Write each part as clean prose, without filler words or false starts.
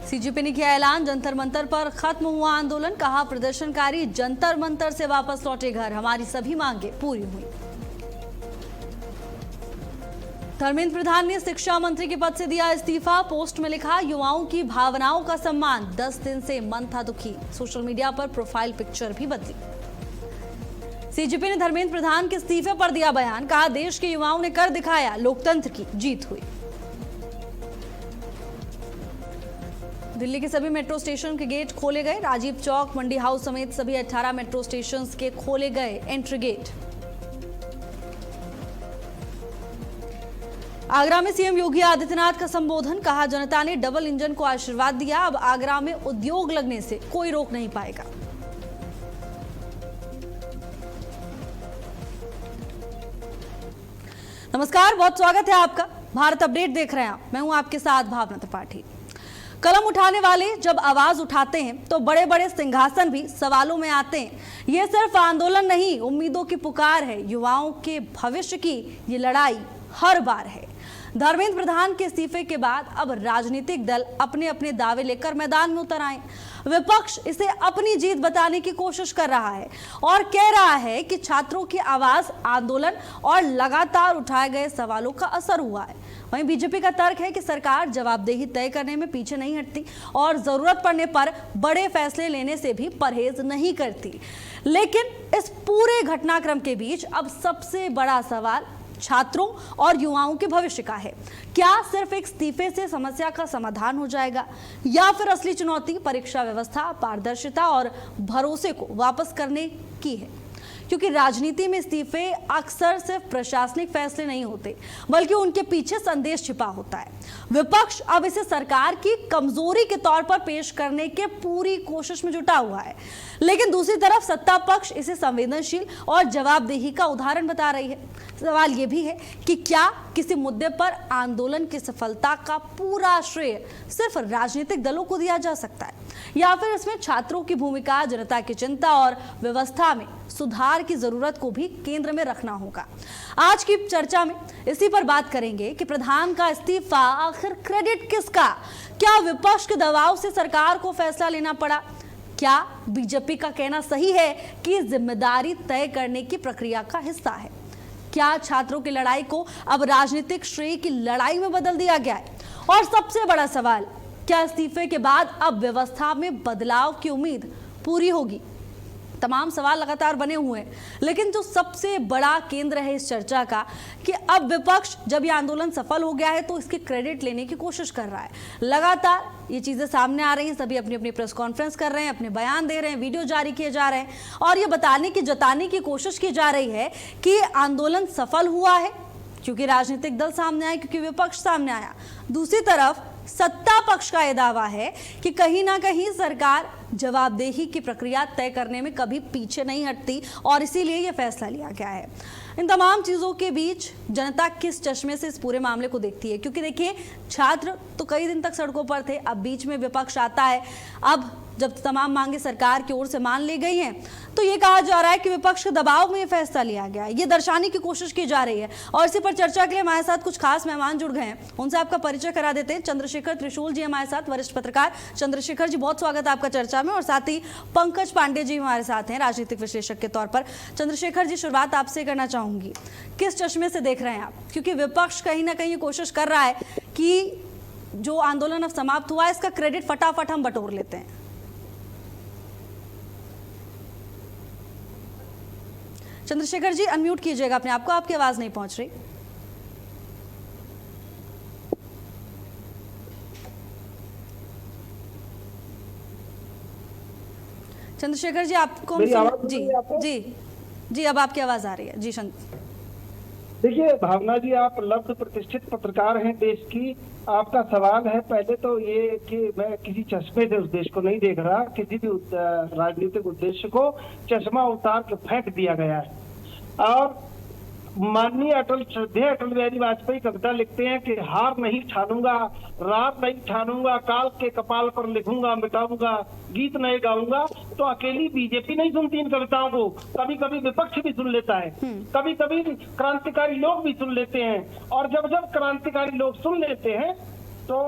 CJP ने किया ऐलान, जंतर मंतर पर खत्म हुआ आंदोलन। कहा, प्रदर्शनकारी जंतर मंतर से वापस लौटे घर, हमारी सभी मांगे पूरी हुई। धर्मेंद्र प्रधान ने शिक्षा मंत्री के पद से दिया इस्तीफा। पोस्ट में लिखा, युवाओं की भावनाओं का सम्मान, 10 दिन से मन था दुखी। सोशल मीडिया पर प्रोफाइल पिक्चर भी बदली। सीजेपी ने धर्मेंद्र प्रधान के इस्तीफे पर दिया बयान। कहा, देश के युवाओं ने कर दिखाया, लोकतंत्र की जीत हुई। दिल्ली के सभी मेट्रो स्टेशन के गेट खोले गए। राजीव चौक, मंडी हाउस समेत सभी 18 मेट्रो स्टेशन के खोले गए एंट्री गेट। आगरा में सीएम योगी आदित्यनाथ का संबोधन। कहा, जनता ने डबल इंजन को आशीर्वाद दिया, अब आगरा में उद्योग लगने से कोई रोक नहीं पाएगा। नमस्कार, बहुत स्वागत है आपका। भारत अपडेट देख रहे हैं आप, मैं हूं आपके साथ भावना त्रिपाठी। कलम उठाने वाले जब आवाज उठाते हैं तो बड़े बड़े सिंहासन भी सवालों में आते हैं। ये सिर्फ आंदोलन नहीं, उम्मीदों की पुकार है। युवाओं के भविष्य की ये लड़ाई हर बार है। धर्मेंद्र प्रधान के इस्तीफे के बाद अब राजनीतिक दल अपने अपने दावे लेकर मैदान में उतर आए। विपक्ष इसे अपनी जीत बताने की कोशिश कर रहा है और कह रहा है कि छात्रों की आवाज, आंदोलन और लगातार उठाए गए सवालों का असर हुआ है। वहीं बीजेपी का तर्क है कि सरकार जवाबदेही तय करने में पीछे नहीं हटती और जरूरत पड़ने पर बड़े फैसले लेने से भी परहेज नहीं करती। लेकिन इस पूरे घटनाक्रम के बीच अब सबसे बड़ा सवाल छात्रों और युवाओं के भविष्य का है। क्या सिर्फ एक इस्तीफे से समस्या का समाधान हो जाएगा या फिर असली चुनौती परीक्षा व्यवस्था, पारदर्शिता और भरोसे को वापस करने की है? क्योंकि राजनीति में इस्तीफे अक्सर सिर्फ प्रशासनिक फैसले नहीं होते, बल्कि उनके पीछे संदेश छिपा होता है। विपक्ष अब इसे सरकार की कमजोरी के तौर पर पेश करने के पूरी कोशिश में जुटा हुआ है, लेकिन दूसरी तरफ सत्ता पक्ष इसे संवेदनशील और जवाबदेही का उदाहरण बता रही है। सवाल यह भी है कि क्या किसी मुद्दे पर आंदोलन की सफलता का पूरा श्रेय सिर्फ राजनीतिक दलों को दिया जा सकता है या फिर इसमें छात्रों की भूमिका, जनता की चिंता और व्यवस्था में सुधार की जरूरत को भी केंद्र में रखना होगा। आज की चर्चा में इसी पर बात करेंगे कि प्रधान का इस्तीफा आखिर क्रेडिट किसका? क्या विपक्ष के दबाव से सरकार को फैसला लेना पड़ा? क्या बीजेपी का कहना सही है कि जिम्मेदारी तय करने की प्रक्रिया का हिस्सा है? क्या छात्रों की लड़ाई को अब राजनीतिक श्रेय की लड़ाई में बदल दिया गया है? और सबसे बड़ा सवाल, क्या इस्तीफे के बाद अब व्यवस्था में बदलाव की उम्मीद पूरी होगी? तमाम सवाल लगातार बने हुए हैं, लेकिन जो सबसे बड़ा केंद्र है इस चर्चा का कि अब विपक्ष जब ये आंदोलन सफल हो गया है तो इसकी क्रेडिट लेने की कोशिश कर रहा है। लगातार ये चीजें सामने आ रही हैं, सभी अपनी अपनी प्रेस कॉन्फ्रेंस कर रहे हैं, अपने बयान दे रहे हैं, वीडियो जारी किए जा रहे हैं और ये जताने की कोशिश की जा रही है कि आंदोलन सफल हुआ है क्योंकि राजनीतिक दल सामने आए, क्योंकि विपक्ष सामने आया। दूसरी तरफ सत्ता पक्ष का यह दावा है कि कहीं ना कहीं सरकार जवाबदेही की प्रक्रिया तय करने में कभी पीछे नहीं हटती और इसीलिए यह फैसला लिया गया है। इन तमाम चीजों के बीच जनता किस चश्मे से इस पूरे मामले को देखती है? क्योंकि देखिए, छात्र तो कई दिन तक सड़कों पर थे, अब बीच में विपक्ष आता है। अब जब तमाम मांगे सरकार की ओर से मान ली गई हैं तो ये कहा जा रहा है कि विपक्ष के दबाव में ये फैसला लिया गया है, ये दर्शाने की कोशिश की जा रही है। और इसी पर चर्चा के लिए हमारे साथ कुछ खास मेहमान जुड़ गए हैं, उनसे आपका परिचय करा देते हैं। चंद्रशेखर त्रिशूल जी हमारे साथ, वरिष्ठ पत्रकार। चंद्रशेखर जी, बहुत स्वागत है आपका चर्चा में। और साथ ही पंकज पांडे जी हमारे साथ हैं, राजनीतिक विश्लेषक के तौर पर। चंद्रशेखर जी, शुरुआत आपसे करना चाहूंगी, किस चश्मे से देख रहे हैं आप? क्योंकि विपक्ष कहीं ना कहीं कोशिश कर रहा है कि जो आंदोलन अब समाप्त हुआ है इसका क्रेडिट फटाफट हम बटोर लेते हैं। चंद्रशेखर जी, अनम्यूट कीजिएगा अपने आप को, आपकी आवाज नहीं पहुंच रही। चंद्रशेखर जी, आपको जी अब आपकी आवाज आ रही है। जी देखिए भावना जी, आप लब्ध प्रतिष्ठित पत्रकार हैं देश की। आपका सवाल है पहले तो ये कि मैं किसी चश्मे से उस देश को नहीं देख रहा, किसी भी राजनीतिक उद्देश्य को चश्मा उतार के फेंक दिया गया है। और माननीय श्रद्धेय अटल बिहारी वाजपेयी कविता लिखते हैं कि हार नहीं ठानूंगा, रात नहीं ठानूंगा, काल के कपाल पर लिखूंगा, मिटाऊंगा, गीत नहीं गाऊंगा। तो अकेली बीजेपी नहीं सुनती इन कविताओं को, कभी कभी विपक्ष भी सुन लेता है, कभी कभी क्रांतिकारी लोग भी सुन लेते हैं। और जब जब क्रांतिकारी लोग सुन लेते हैं तो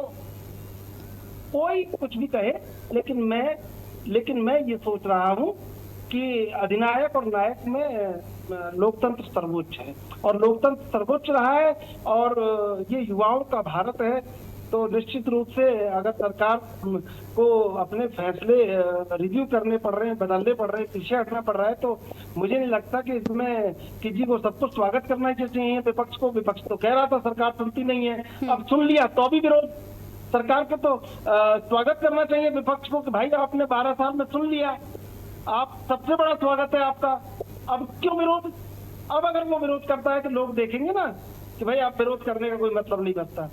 कोई कुछ भी कहे, लेकिन मैं ये सोच रहा हूँ कि अधिनायक और नायक में लोकतंत्र सर्वोच्च है, और लोकतंत्र सर्वोच्च रहा है, और ये युवाओं का भारत है। तो निश्चित रूप से अगर सरकार को अपने फैसले रिव्यू करने पड़ रहे हैं, बदलने पड़ रहे हैं, पीछे हटना पड़ रहा है, तो मुझे नहीं लगता कि इसमें किसी को सबको स्वागत करना चाहिए। विपक्ष को, विपक्ष तो कह रहा था सरकार सुनती नहीं है, अब सुन लिया तो अभी विरोध। सरकार को तो स्वागत करना चाहिए विपक्ष को कि भाई आपने 12 साल में सुन लिया, आप सबसे बड़ा स्वागत है आपका, अब क्यों विरोध? अब अगर वो विरोध करता है तो लोग देखेंगे ना कि भाई आप विरोध करने का कोई मतलब नहीं बनता।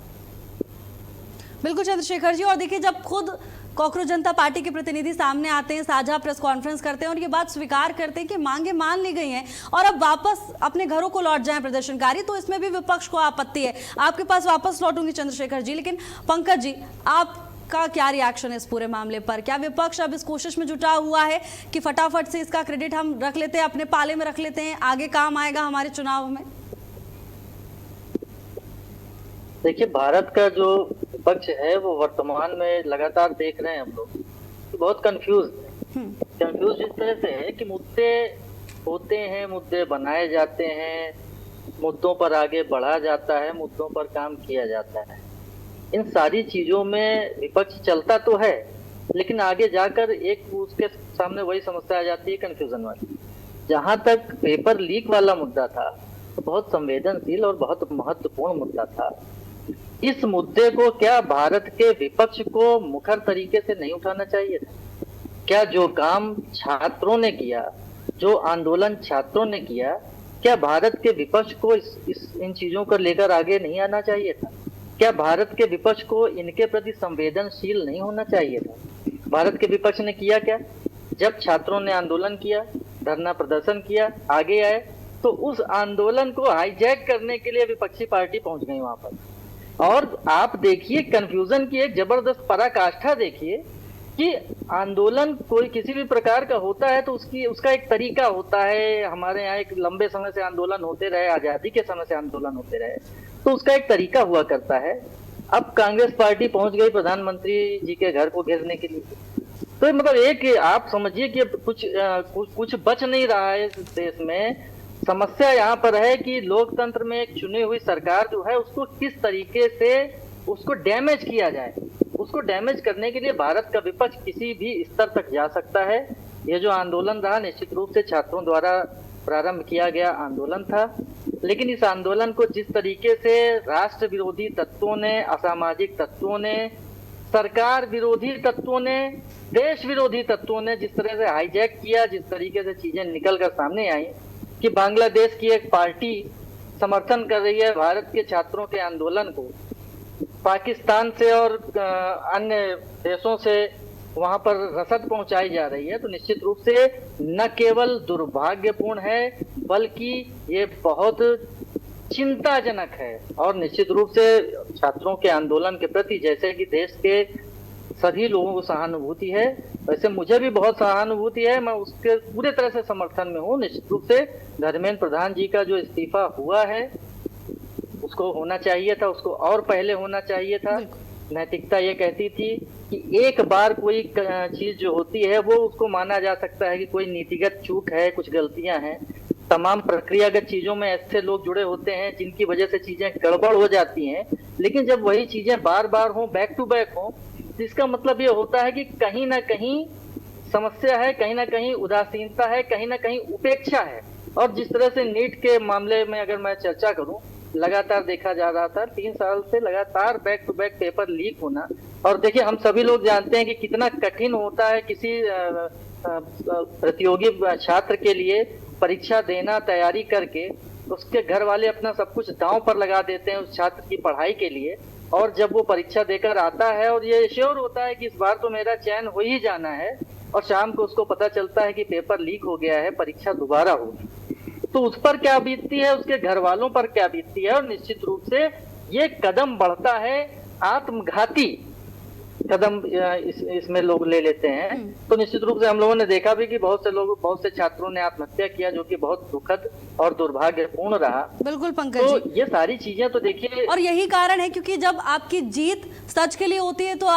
बिल्कुल चंद्रशेखर जी, और देखिए जब खुद कॉकरोच जनता पार्टी के प्रतिनिधि सामने आते हैं, साझा प्रेस कॉन्फ्रेंस करते हैं और ये बात स्वीकार करते हैं कि मांगे मान ली गई हैं और अब वापस अपने घरों को लौट जाएं प्रदर्शनकारी, तो इसमें भी विपक्ष को आपत्ति है। आपके पास वापस लौटूंगी चंद्रशेखर जी, लेकिन पंकज जी आपका क्या रिएक्शन है इस पूरे मामले पर? क्या विपक्ष अब इस कोशिश में जुटा हुआ है कि फटाफट से इसका क्रेडिट हम रख लेते हैं, अपने पाले में रख लेते हैं, आगे काम आएगा हमारे चुनाव में? देखिए, भारत का जो विपक्ष है वो वर्तमान में लगातार देख रहे हैं हम लोग कि बहुत कंफ्यूज इस तरह से है कि मुद्दे होते हैं, मुद्दे बनाए जाते हैं, मुद्दों पर आगे बढ़ा जाता है, मुद्दों पर काम किया जाता है। इन सारी चीजों में विपक्ष चलता तो है, लेकिन आगे जाकर एक उसके सामने वही समस्या आ जाती है, कंफ्यूजन वाली। जहां तक पेपर लीक वाला मुद्दा था तो बहुत संवेदनशील और बहुत महत्वपूर्ण मुद्दा था। इस मुद्दे को क्या भारत के विपक्ष को मुखर तरीके से नहीं उठाना चाहिए था? क्या जो काम छात्रों ने किया, जो आंदोलन छात्रों ने किया, क्या भारत के विपक्ष को इन चीजों को लेकर आगे नहीं आना चाहिए था? क्या भारत के विपक्ष को इनके प्रति संवेदनशील नहीं होना चाहिए था? भारत के विपक्ष ने किया क्या? जब छात्रों ने आंदोलन किया, धरना प्रदर्शन किया, आगे आए, तो उस आंदोलन को हाईजैक करने के लिए विपक्षी पार्टी पहुंच गई वहां पर। और आप देखिए, कंफ्यूजन की एक जबरदस्त पराकाष्ठा देखिए कि आंदोलन कोई किसी भी प्रकार का होता है तो उसका एक तरीका होता है। हमारे यहाँ एक लंबे समय से आंदोलन होते रहे, आजादी के समय से आंदोलन होते रहे, तो उसका एक तरीका हुआ करता है। अब कांग्रेस पार्टी पहुंच गई प्रधानमंत्री जी के घर को घेरने के लिए, तो मतलब एक आप समझिए कि कुछ बच नहीं रहा है इस देश में। समस्या यहाँ पर है कि लोकतंत्र में एक चुनी हुई सरकार जो है उसको किस तरीके से उसको डैमेज किया जाए। उसको डैमेज करने के लिए भारत का विपक्ष किसी भी स्तर तक जा सकता है। ये जो आंदोलन रहा निश्चित रूप से छात्रों द्वारा प्रारंभ किया गया आंदोलन था, लेकिन इस आंदोलन को जिस तरीके से राष्ट्र विरोधी तत्वों ने, असामाजिक तत्वों ने, सरकार विरोधी तत्वों ने, देश विरोधी तत्वों ने जिस तरह से हाईजैक किया, जिस तरीके से चीजें निकल कर सामने आई कि बांग्लादेश की एक पार्टी समर्थन कर रही है भारत के छात्रों के आंदोलन को, पाकिस्तान से और अन्य देशों से वहां पर रसद पहुंचाई जा रही है, तो निश्चित रूप से न केवल दुर्भाग्यपूर्ण है बल्कि ये बहुत चिंताजनक है। और निश्चित रूप से छात्रों के आंदोलन के प्रति जैसे कि देश के सभी लोगों को सहानुभूति है, वैसे मुझे भी बहुत सहानुभूति है, मैं उसके पूरे तरह से समर्थन में हूँ। निश्चित रूप से धर्मेंद्र प्रधान जी का जो इस्तीफा हुआ है उसको होना चाहिए था, उसको और पहले होना चाहिए था। नैतिकता ये कहती थी कि एक बार कोई चीज जो होती है वो उसको माना जा सकता है कि कोई नीतिगत चूक है, कुछ गलतियां हैं। तमाम प्रक्रियागत चीजों में ऐसे लोग जुड़े होते हैं जिनकी वजह से चीजें गड़बड़ हो जाती हैं, लेकिन जब वही चीजें बार बार हो, बैक टू बैक हो, इसका मतलब ये होता है कि कहीं ना कहीं समस्या है, कहीं ना कहीं उदासीनता है, कहीं ना कहीं उपेक्षा है। और जिस तरह से नीट के मामले में अगर मैं चर्चा करूं, लगातार देखा जा रहा था 3 साल से लगातार back to back paper leak होना। और देखिए, हम सभी लोग जानते हैं कि कितना कठिन होता है किसी प्रतियोगी छात्र के लिए परीक्षा देना, तैयारी करके उसके घर वाले अपना सब कुछ दांव पर लगा देते हैं उस छात्र की पढ़ाई के लिए। और जब वो परीक्षा देकर आता है और ये श्योर होता है कि इस बार तो मेरा चयन हो ही जाना है, और शाम को उसको पता चलता है कि पेपर लीक हो गया है, परीक्षा दोबारा होगी, तो उस पर क्या बीतती है, उसके घर वालों पर क्या बीतती है। और निश्चित रूप से ये कदम बढ़ता है, आत्मघाती कदम इसमें लोग ले लेते हैं। तो निश्चित रूप से हम लोगों ने देखा भी कि बहुत से छात्रों ने आत्महत्या किया, जो कि बहुत दुखद और दुर्भाग्यपूर्ण रहा। बिल्कुल पंकज जी, तो ये सारी चीजें तो देखिए, और यही कारण है क्योंकि जब आपकी जीत सच के लिए होती है तो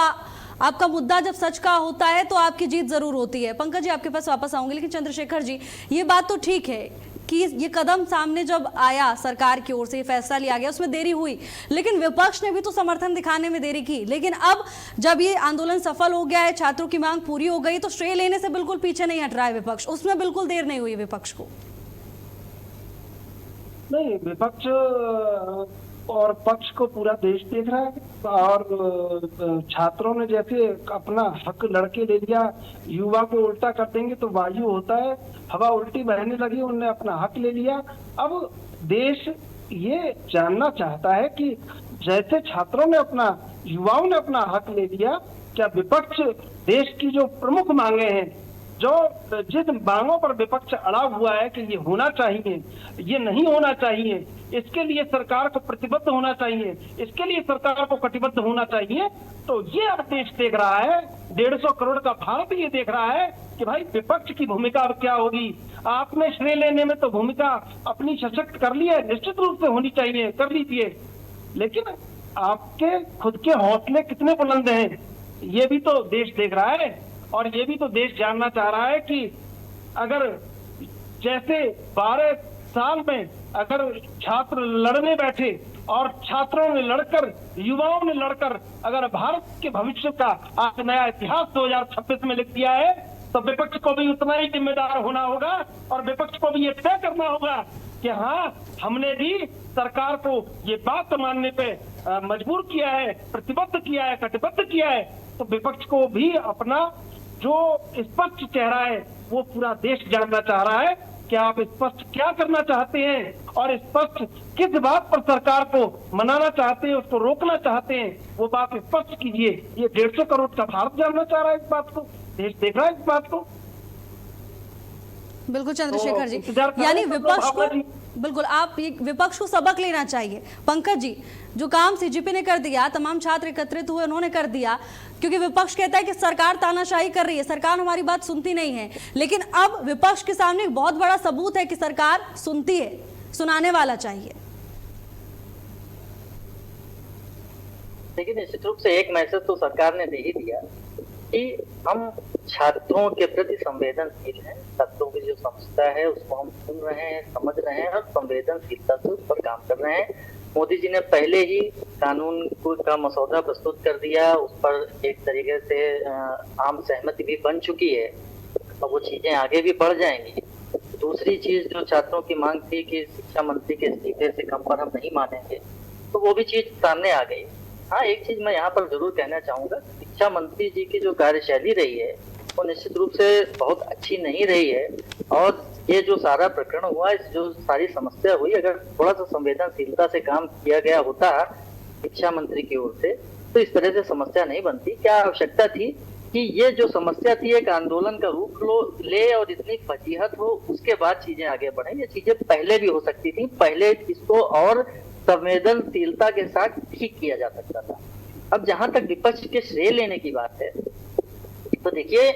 आपका मुद्दा जब सच का होता है तो आपकी जीत जरूर होती है। पंकज जी आपके पास वापस आऊंगी, लेकिन चंद्रशेखर जी ये बात तो ठीक है कि ये कदम सामने जब आया सरकार की ओर से, ये फैसला लिया गया, उसमें देरी हुई, लेकिन विपक्ष ने भी तो समर्थन दिखाने में देरी की। लेकिन अब जब ये आंदोलन सफल हो गया है, छात्रों की मांग पूरी हो गई, तो श्रेय लेने से बिल्कुल पीछे नहीं हट रहा है विपक्ष, उसमें बिल्कुल देर नहीं हुई विपक्ष को। नहीं, विपक्ष और पक्ष को पूरा देश देख रहा है। और छात्रों ने जैसे अपना हक लड़के ले लिया, युवा को उल्टा कर देंगे तो वायु होता है, हवा उल्टी बहने लगी, उनने अपना हक ले लिया। अब देश ये जानना चाहता है कि जैसे छात्रों ने अपना, युवाओं ने अपना हक ले लिया, क्या विपक्ष देश की जो प्रमुख मांगे हैं, जो जिन मांगों पर विपक्ष अड़ा हुआ है कि ये होना चाहिए, ये नहीं होना चाहिए, इसके लिए सरकार को प्रतिबद्ध होना चाहिए, इसके लिए सरकार को कटिबद्ध होना चाहिए, तो ये अब देश देख रहा है, 150 करोड़ का भारत ये देख रहा है कि भाई विपक्ष की भूमिका अब क्या होगी। आपने श्रेय लेने में तो भूमिका अपनी सशक्त कर ली है, निश्चित रूप से होनी चाहिए, कर लीजिए, लेकिन आपके खुद के हौसले कितने बुलंद हैं ये भी तो देश देख रहा है। और ये भी तो देश जानना चाह रहा है कि अगर जैसे 12 साल में अगर छात्र लड़ने बैठे और छात्रों ने लड़कर, युवाओं ने लड़कर अगर भारत के भविष्य का आज नया इतिहास 2026 में लिख दिया है, तो विपक्ष को भी उतना ही जिम्मेदार होना होगा और विपक्ष को भी ये तय करना होगा कि हाँ, हमने भी सरकार को ये बात मानने पे मजबूर किया है, प्रतिबद्ध किया है, कटिबद्ध किया है। तो विपक्ष को भी अपना जो स्पष्ट चेहरा है वो पूरा देश जानना चाह रहा है कि आप स्पष्ट क्या करना चाहते हैं और स्पष्ट किस बात पर सरकार को मनाना चाहते हैं, उसको रोकना चाहते हैं, वो बात स्पष्ट कीजिए। ये 150 करोड़ का भारत जानना चाह रहा है इस बात को, देश देख रहा है इस बात को। बिल्कुल चंद्रशेखर जी, इंतजार कर यानी रहे हैं विपक्ष भावना जी। को, बिल्कुल आप ये विपक्ष को सबक लेना चाहिए। पंकज जी, जो काम सीजीपी ने कर दिया, तमाम छात्र एकत्रित हुए, उन्होंने कर दिया, क्योंकि विपक्ष कहता है कि सरकार तानाशाही कर रही है, सरकार हमारी बात सुनती नहीं है, लेकिन अब विपक्ष के सामने एक बहुत बड़ा सबूत है कि सरकार सुनती है, सुनाने वाला चाहिए। लेकिन निश्चित रूप से एक मैसेज तो सरकार ने दे ही दिया कि हम छात्रों के प्रति संवेदनशील हैं, छात्रों की जो समस्या है उसको हम सुन रहे हैं, समझ रहे हैं और संवेदनशीलता से उस पर काम कर रहे हैं। मोदी जी ने पहले ही कानून का मसौदा प्रस्तुत कर दिया, उस पर एक तरीके से आम सहमति भी बन चुकी है और वो चीजें आगे भी बढ़ जाएंगी। दूसरी चीज जो छात्रों की मांग थी कि शिक्षा मंत्री के इस्तीफे से कम पर हम नहीं मानेंगे, तो वो भी चीज सामने आ गई। हाँ, एक चीज मैं यहाँ पर जरूर कहना चाहूंगा, शिक्षा मंत्री जी की जो कार्यशैली रही है वो निश्चित रूप से बहुत अच्छी नहीं रही है और ये जो सारा प्रकरण हुआ, इस जो सारी समस्या हुई, अगर थोड़ा सा संवेदनशीलता से काम किया गया होता शिक्षा मंत्री की ओर से तो इस तरह से समस्या नहीं बनती। क्या आवश्यकता थी कि ये जो समस्या थी एक आंदोलन का रूप ले और इतनी फजीहत हो, उसके बाद चीजें आगे बढ़े। ये चीजें पहले भी हो सकती थी, पहले इसको और संवेदनशीलता के साथ ठीक किया जा सकता था। अब जहां तक विपक्ष के श्रेय लेने की बात है, तो देखिए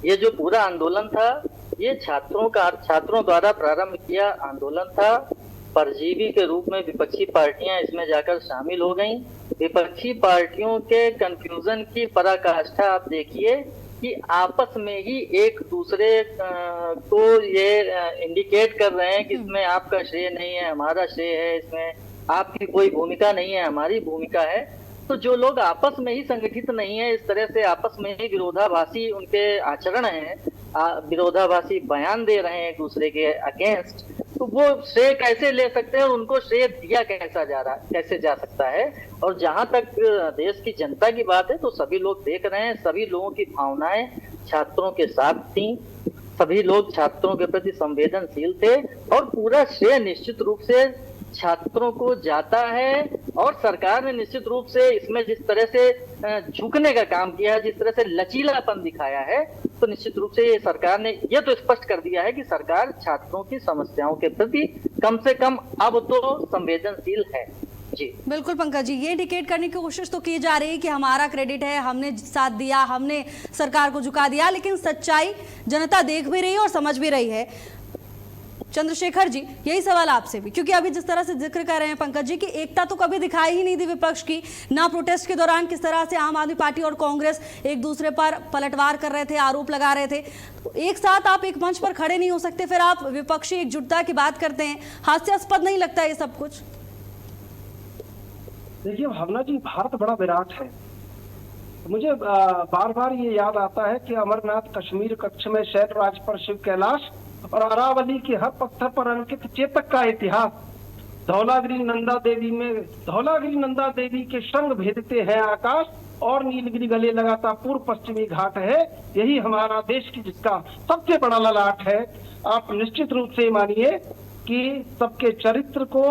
ये जो पूरा आंदोलन था ये छात्रों द्वारा प्रारंभ किया आंदोलन था। परजीवी के रूप में विपक्षी पार्टियां इसमें जाकर शामिल हो गईं। विपक्षी पार्टियों के कंफ्यूजन की पराकाष्ठा आप देखिए कि आपस में ही एक दूसरे को ये इंडिकेट कर रहे हैं कि इसमें आपका श्रेय नहीं है, हमारा श्रेय है, इसमें आपकी कोई भूमिका नहीं है, हमारी भूमिका है। तो जो लोग आपस में ही संगठित नहीं है, इस तरह से आपस में ही विरोधाभासी उनके आचरण हैं, विरोधाभासी बयान दे रहे हैं एक दूसरे के अगेंस्ट, तो वो श्रेय कैसे ले सकते हैं और उनको श्रेय दिया कैसे जा सकता है। और जहां तक देश की जनता की बात है तो सभी लोग देख रहे हैं, सभी लोगों की भावनाएं छात्रों के साथ थी, सभी लोग छात्रों के प्रति संवेदनशील थे और पूरा श्रेय निश्चित रूप से छात्रों को जाता है। और सरकार ने निश्चित रूप से इसमें जिस तरह से झुकने का काम किया है, जिस तरह से लचीलापन दिखाया है, तो निश्चित रूप से ये सरकार ने ये तो स्पष्ट कर दिया है कि सरकार छात्रों की समस्याओं के प्रति कम से कम अब तो संवेदनशील है। जी बिल्कुल पंकज जी, ये इंडिकेट करने की कोशिश तो की जा रही है कि हमारा क्रेडिट है, हमने साथ दिया, हमने सरकार को झुका दिया, लेकिन सच्चाई जनता देख भी रही है और समझ भी रही है। चंद्रशेखर जी, यही सवाल आपसे भी, क्योंकि अभी जिस तरह से जिक्र कर रहे हैं पंकज जी कि एकता तो कभी दिखाई ही नहीं दी विपक्ष की, ना प्रोटेस्ट के दौरान किस तरह से आम आदमी पार्टी और कांग्रेस एक दूसरे पर पलटवार कर रहे थे, आरोप लगा रहे थे। तो एक साथ आप एक मंच पर खड़े नहीं हो सकते, फिर आप विपक्षी एकजुटता की बात करते हैं। हास्यास्पद नहीं लगता ये सब कुछ? देखिए भावना जी, भारत बड़ा विराट है। मुझे बार बार ये याद आता है कि अमरनाथ कश्मीर कच्छ में शैलराज पर शिव कैलाश और अरावली के हर पत्थर पर अंकित चेतक का इतिहास। धौलागिरी नंदा देवी के श्रृंग भेदते हैं आकाश और नीलगिरी गले लगाता पूर्व पश्चिमी घाट है। यही हमारा देश की जिसका सबसे बड़ा ललाट है। आप निश्चित रूप से मानिए कि सबके चरित्र को,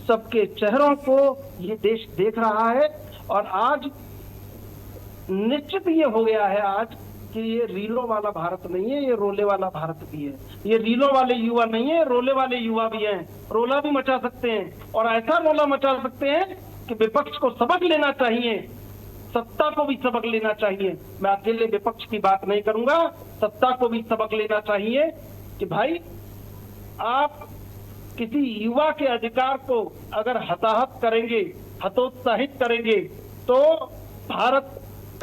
सबके चेहरों को ये देश देख रहा है। और आज निश्चित ये हो गया है आज कि ये रीलों वाला भारत नहीं है, ये रोले वाला भारत भी है। ये रीलों वाले युवा नहीं है, रोले वाले युवा भी हैं। रोला भी मचा सकते हैं और ऐसा रोला मचा सकते हैं कि विपक्ष को सबक लेना चाहिए, सत्ता को भी सबक लेना चाहिए। मैं अकेले विपक्ष की बात नहीं करूंगा, सत्ता को भी सबक लेना चाहिए कि भाई आप किसी युवा के अधिकार को अगर हताहत करेंगे, हतोत्साहित करेंगे, तो भारत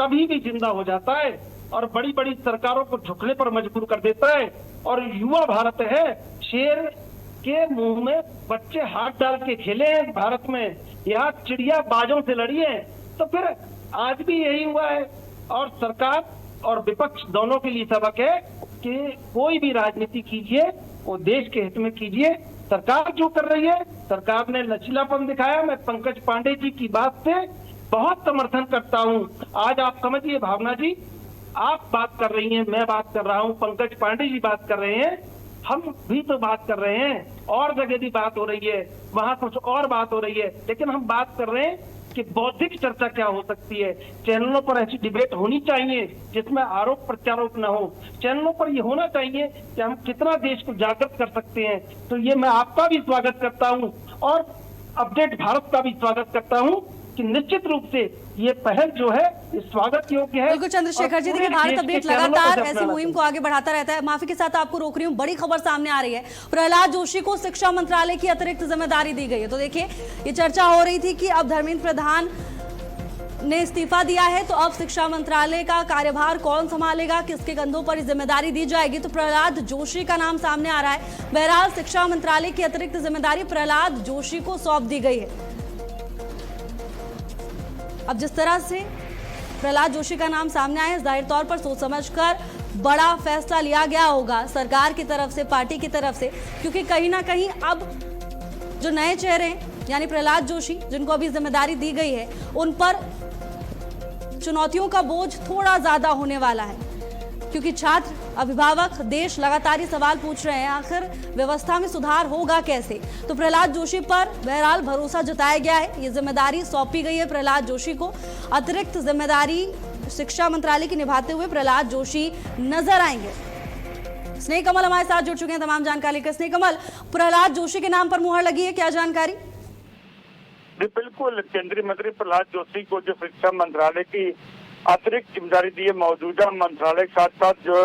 कभी भी जिंदा हो जाता है और बड़ी बड़ी सरकारों को झुकने पर मजबूर कर देता है। और युवा भारत है, शेर के मुंह में बच्चे हाथ डाल के खेले हैं भारत में, यहाँ चिड़िया बाजों से लड़ी है। तो फिर आज भी यही हुआ है। और सरकार और विपक्ष दोनों के लिए सबक है कि कोई भी राजनीति कीजिए वो देश के हित में कीजिए। सरकार जो कर रही है, सरकार ने लचीलापन दिखाया। मैं पंकज पांडे जी की बात से बहुत समर्थन करता हूँ। आज आप समझिए भावना जी, आप बात कर रही हैं, मैं बात कर रहा हूँ, पंकज पांडे जी बात कर रहे हैं, हम भी तो बात कर रहे हैं, और जगह भी बात हो रही है, वहां कुछ और बात हो रही है, लेकिन हम बात कर रहे हैं कि बौद्धिक चर्चा क्या हो सकती है। चैनलों पर ऐसी डिबेट होनी चाहिए जिसमें आरोप प्रत्यारोप न हो। चैनलों पर यह होना चाहिए कि हम कितना देश को जागृत कर सकते हैं। तो ये मैं आपका भी स्वागत करता हूँ और अपडेट भारत का भी स्वागत करता हूँ कि निश्चित रूप से ये पहल जो है इस स्वागत योग्य है। बिल्कुल चंद्रशेखर जी, देखिए भारत अपडेट लगातार ऐसी मुहिम को आगे बढ़ाता रहता है। माफी के साथ आपको रोक रही हूँ, बड़ी खबर सामने आ रही है। प्रहलाद जोशी को शिक्षा मंत्रालय की अतिरिक्त जिम्मेदारी दी गई है। तो देखिए ये चर्चा हो रही थी कि अब धर्मेंद्र प्रधान ने इस्तीफा दिया है, तो अब शिक्षा मंत्रालय का कार्यभार कौन संभालेगा, किसके कंधों पर जिम्मेदारी दी जाएगी। तो प्रहलाद जोशी का नाम सामने आ रहा है। बहरहाल शिक्षा मंत्रालय की अतिरिक्त जिम्मेदारी प्रहलाद जोशी को सौंप दी गई है। अब जिस तरह से प्रहलाद जोशी का नाम सामने आया, जाहिर तौर पर सोच समझकर बड़ा फैसला लिया गया होगा सरकार की तरफ से, पार्टी की तरफ से, क्योंकि कहीं ना कहीं अब जो नए चेहरे हैं यानी प्रहलाद जोशी जिनको अभी जिम्मेदारी दी गई है, उन पर चुनौतियों का बोझ थोड़ा ज्यादा होने वाला है, क्योंकि छात्र, अभिभावक, देश लगातार ये सवाल पूछ रहे हैं आखिर व्यवस्था में सुधार होगा कैसे। तो प्रहलाद जोशी पर बहरहाल भरोसा जताया गया है, ये जिम्मेदारी सौंपी गई है प्रहलाद जोशी को। अतिरिक्त जिम्मेदारी शिक्षा मंत्रालय की निभाते हुए प्रहलाद जोशी नजर आएंगे। स्नेह कमल हमारे साथ जुड़ चुके हैं तमाम जानकारी लेकर। स्नेह कमल, प्रहलाद जोशी के नाम पर मुहर लगी है, क्या जानकारी? बिल्कुल, केंद्रीय मंत्री प्रहलाद जोशी को जो शिक्षा मंत्रालय की अतिरिक्त जिम्मेदारी दी है, मौजूदा मंत्रालय के साथ साथ जो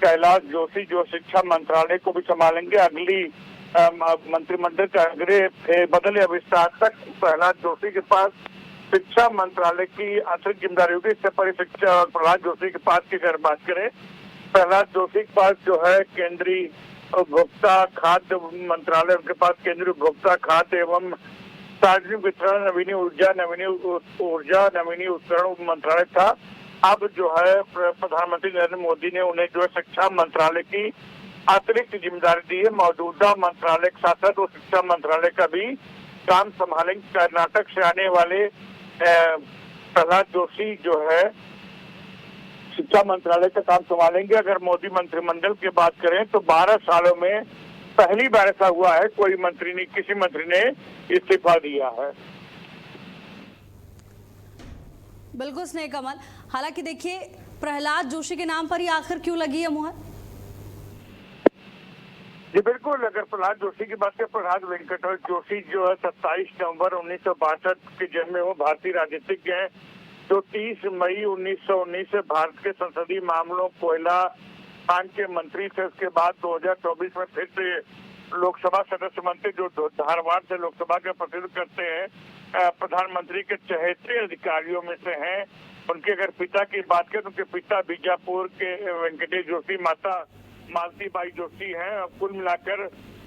कैलाश जोशी जो शिक्षा मंत्रालय को भी संभालेंगे। अगली मंत्रिमंडल का अगले फेरबदल या विस्तार तक प्रहलाद जोशी के पास शिक्षा मंत्रालय की अतिरिक्त जिम्मेदारी होगी। इससे पहले शिक्षा प्रहलाद जोशी के पास की अगर बात करें, प्रहलाद जोशी के पास जो है केंद्रीय उपभोक्ता खाद्य मंत्रालय, उनके पास केंद्रीय उपभोक्ता खाद्य एवं सार्वजनिक वितरण, नवीनी ऊर्जा नवीनी उपकरण मंत्रालय था। अब जो है प्रधानमंत्री नरेंद्र मोदी ने उन्हें जो है शिक्षा मंत्रालय की अतिरिक्त जिम्मेदारी दी है। मौजूदा मंत्रालय के साथ साथ वो शिक्षा मंत्रालय का भी काम संभालेंगे। कर्नाटक से आने वाले प्रहलाद जोशी जो है शिक्षा मंत्रालय का काम संभालेंगे। अगर मोदी मंत्रिमंडल की बात करें तो 12 सालों में पहली बार ऐसा हुआ है कोई मंत्री ने, किसी मंत्री ने इस्तीफा दिया है। बिल्कुल स्नेह कमल, हालांकि देखिए प्रहलाद जोशी के नाम पर ही आखिर क्यों लगी है मुहर? जी बिल्कुल, अगर प्रहलाद जोशी की बात करें, प्रहलाद वेंकट जोशी जो है 27 नवंबर 1962 के जन्मे वो भारतीय राजनीतिज्ञ हैं, जो 30 मई 1919 से भारत के संसदीय मामलों, कोयला खान के मंत्री थे। उसके बाद 2024 में फिर से लोकसभा सदस्य बनते, जो धारवाड़ से लोकसभा के प्रतिनिधित्व करते हैं, प्रधानमंत्री के चहेते अधिकारियों में से हैं। उनके अगर पिता की बात करें तो उनके पिता बीजापुर के वेंकटेश जोशी, माता मालती बाई जोशी हैं। अब कुल मिलाकर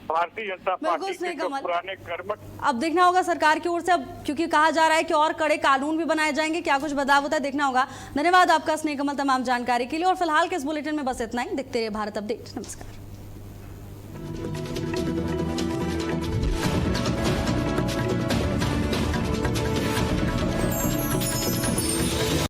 भारतीय जनता पार्टी के जो पुराने कर्मठ। अब देखना होगा सरकार की ओर से, अब क्योंकि कहा जा रहा है कि और कड़े कानून भी बनाए जाएंगे, क्या कुछ बदलाव होता है देखना होगा। धन्यवाद आपका स्नेह कमल तमाम जानकारी के लिए। और फिलहाल के इस बुलेटिन में बस इतना ही। देखते रहिए भारत अपडेट। नमस्कार।